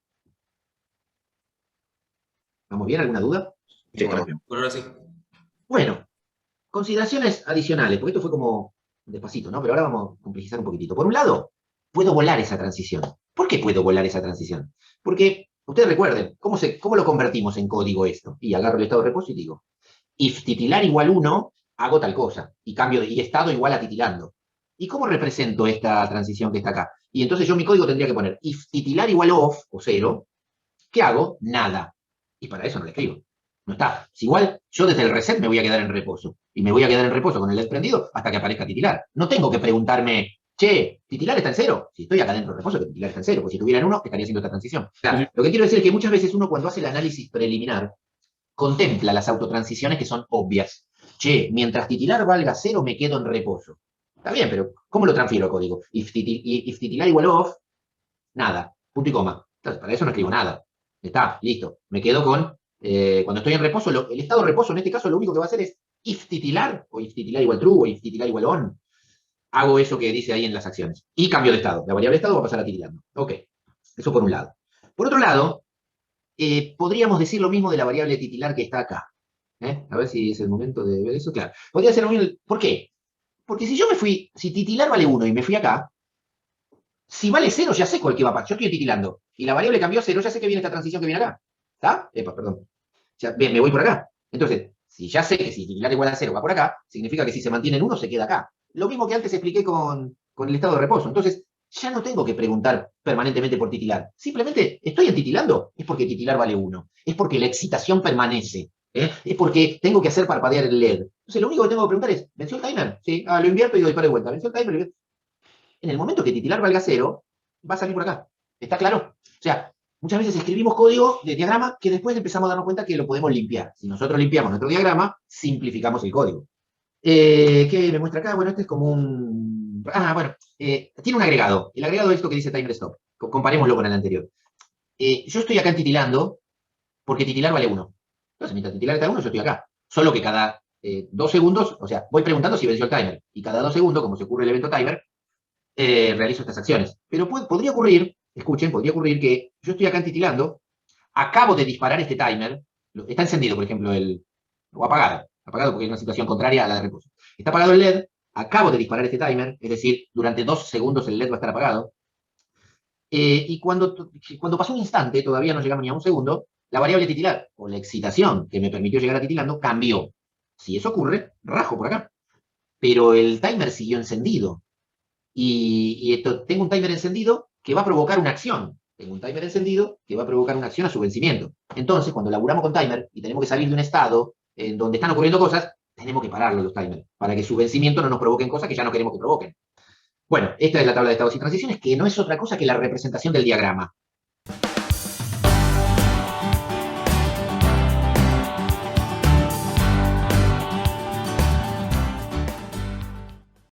¿Vamos bien? ¿Alguna duda? Sí, Bueno, estamos bien. por ahora sí. Bueno, consideraciones adicionales, porque esto fue como despacito, ¿no? Pero ahora vamos a complejizar un poquitito. Por un lado, puedo volar esa transición. ¿Por qué puedo volar esa transición? Porque Ustedes recuerden, ¿cómo lo convertimos en código esto? Y agarro el estado de reposo y digo, if titilar igual 1, hago tal cosa, y estado igual a titilando. ¿Y cómo represento esta transición que está acá? Y entonces yo mi código tendría que poner if titilar igual off, o 0, ¿qué hago? Nada. Y para eso no le escribo. No está. Si igual yo desde el reset me voy a quedar en reposo. Y me voy a quedar en reposo con el LED prendido hasta que aparezca titilar. No tengo que preguntarme, che, ¿titilar está en 0? Si estoy acá dentro del reposo, que titilar está en 0. Porque si estuviera en 1, estaría haciendo esta transición. Claro, lo que quiero decir es que muchas veces uno cuando hace el análisis preliminar, contempla las autotransiciones que son obvias. Che, mientras titilar valga 0, me quedo en reposo. Está bien, pero ¿cómo lo transfiero a código? If titilar igual off, nada. Punto y coma. Entonces, para eso no escribo nada. Está, listo. Me quedo con, cuando estoy en reposo, el estado de reposo en este caso lo único que va a hacer es if titilar, o if titilar igual true, o if titilar igual on. Hago eso que dice ahí en las acciones. Y cambio de estado. La variable estado va a pasar a titilando. Ok. Eso por un lado. Por otro lado, podríamos decir lo mismo de la variable titilar que está acá. A ver si es el momento de ver eso. Claro. Podría ser lo mismo. ¿Por qué? Porque si titilar vale 1 y me fui acá, si vale 0 ya sé cuál que va a pasar. Yo estoy titilando. Y la variable cambió a 0, ya sé que viene esta transición que viene acá. ¿Está? Epa, perdón. Ya, bien, me voy por acá. Entonces, si ya sé que si titilar igual a 0 va por acá, significa que si se mantiene en 1 se queda acá. Lo mismo que antes expliqué con el estado de reposo. Entonces, ya no tengo que preguntar permanentemente por titilar. Simplemente estoy en titilando. Es porque titilar vale 1. Es porque la excitación permanece. Es porque tengo que hacer parpadear el LED. Entonces, lo único que tengo que preguntar es, ¿venció el timer? Sí. Ah, lo invierto y doy para de vuelta. ¿Venció el timer? Lo invierto. En el momento que titilar valga 0, va a salir por acá. ¿Está claro? O sea, muchas veces escribimos código de diagrama que después empezamos a darnos cuenta que lo podemos limpiar. Si nosotros limpiamos nuestro diagrama, simplificamos el código. ¿Qué me muestra acá? Bueno, este es como un... bueno, tiene un agregado. El agregado es esto que dice timer stop. Comparémoslo con el anterior. Yo estoy acá titilando porque titilar vale 1. Entonces, mientras titilar está 1, yo estoy acá. Solo que cada 2 segundos, o sea, voy preguntando si venció el timer. Y cada 2 segundos, como se ocurre el evento timer, realizo estas acciones. Pero podría ocurrir, escuchen, podría ocurrir que yo estoy acá titilando, acabo de disparar este timer, está encendido, por ejemplo, o apagado porque es una situación contraria a la de reposo. Está apagado el LED, acabo de disparar este timer, es decir, durante 2 segundos el LED va a estar apagado, y cuando pasó un instante, todavía no llegamos ni a un segundo, la variable titilar, o la excitación que me permitió llegar a titilando, cambió. Si eso ocurre, rajo por acá. Pero el timer siguió encendido. Y tengo un timer encendido que va a provocar una acción. Tengo un timer encendido que va a provocar una acción a su vencimiento. Entonces, cuando laburamos con timer y tenemos que salir de un estado en donde están ocurriendo cosas, tenemos que pararlo los timers, para que su vencimiento no nos provoquen cosas que ya no queremos que provoquen. Bueno, esta es la tabla de estados y transiciones, que no es otra cosa que la representación del diagrama.